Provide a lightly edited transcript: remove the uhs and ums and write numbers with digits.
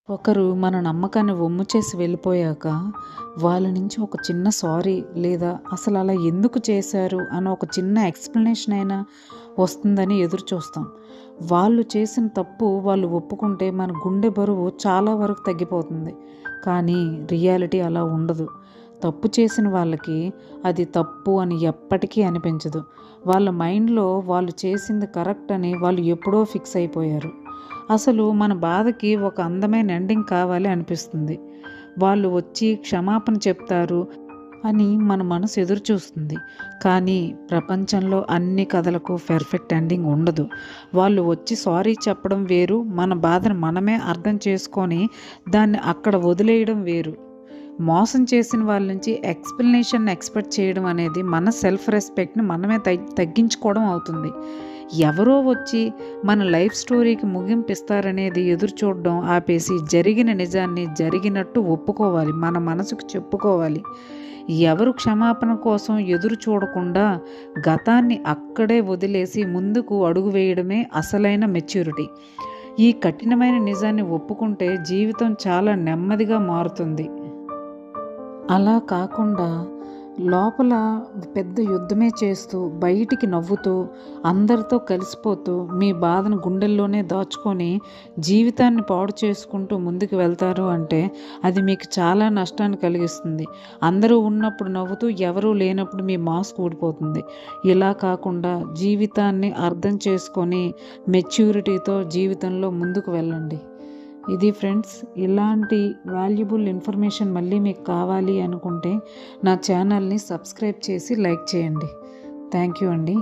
ఒకరు మన నమ్మకాన్ని వమ్ము చేసి వెళ్ళిపోయాక, వాళ్ళ నుంచి ఒక చిన్న సారీ లేదా అసలు అలా ఎందుకు చేశారు అని ఒక చిన్న ఎక్స్‌ప్లనేషన్ అయినా వస్తుందని ఎదురు చూస్తాం. వాళ్ళు చేసిన తప్పు వాళ్ళు ఒప్పుకుంటే మన గుండె బరువు చాలా వరకు తగ్గిపోతుంది. కానీ రియాలిటీ అలా ఉండదు. తప్పు చేసిన వాళ్ళకి అది తప్పు అని ఎప్పటికీ అనిపించదు. వాళ్ళ మైండ్‌లో వాళ్ళు చేసింది కరెక్ట్ అని వాళ్ళు ఎప్పుడో ఫిక్స్ అయిపోయారు. అసలు మన బాధకి ఒక అందమైన ఎండింగ్ కావాలి అనిపిస్తుంది. వాళ్ళు వచ్చి క్షమాపణ చెప్తారు అని మన మనసు ఎదురు చూస్తుంది. కానీ ప్రపంచంలో అన్ని కథలకు పర్ఫెక్ట్ ఎండింగ్ ఉండదు. వాళ్ళు వచ్చి సారీ చెప్పడం వేరు, మన బాధను మనమే అర్థం చేసుకొని దాన్ని అక్కడ వదిలేయడం వేరు. మోసం చేసిన వాళ్ళ నుంచి ఎక్స్‌ప్లనేషన్ ఎక్స్‌పెక్ట్ చేయడం అనేది మన సెల్ఫ్ రెస్పెక్ట్‌ని మనమే తగ్గించుకోవడం అవుతుంది. ఎవరో వచ్చి మన లైఫ్ స్టోరీకి ముగింపు ఇస్తారనేది ఎదురు చూడడం ఆపేసి జరిగిన నిజాన్ని జరిగినట్టు ఒప్పుకోవాలి. మన మనసుకు చెప్పుకోవాలి. ఎవరు క్షమాపణ కోసం ఎదురు చూడకుండా గతాన్ని అక్కడే వదిలేసి ముందుకు అడుగు వేయడమే అసలైన మెచ్యూరిటీ. ఈ కఠినమైన నిజాన్ని ఒప్పుకుంటే జీవితం చాలా నెమ్మదిగా మారుతుంది. అలా కాకుండా లోపల పెద్ద యుద్ధమే చేస్తూ, బయటికి నవ్వుతూ, అందరితో కలిసిపోతూ, మీ బాధను గుండెల్లోనే దాచుకొని జీవితాన్ని పాడు చేసుకుంటూ ముందుకు వెళ్తారు అంటే అది మీకు చాలా నష్టాన్ని కలిగిస్తుంది. అందరూ ఉన్నప్పుడు నవ్వుతూ, ఎవరూ లేనప్పుడు మీ మాస్క్ ఊడిపోతుంది. ఇలా కాకుండా జీవితాన్ని అర్థం చేసుకొని మెచ్యూరిటీతో జీవితంలో ముందుకు వెళ్ళండి. ఇది ఫ్రెండ్స్, ఇలాంటి వాల్యుబుల్ ఇన్ఫర్మేషన్ మళ్ళీ మీకు కావాలి అనుకుంటే నా ఛానల్ని సబ్స్క్రైబ్ చేసి లైక్ చేయండి. థ్యాంక్ యూ అండి.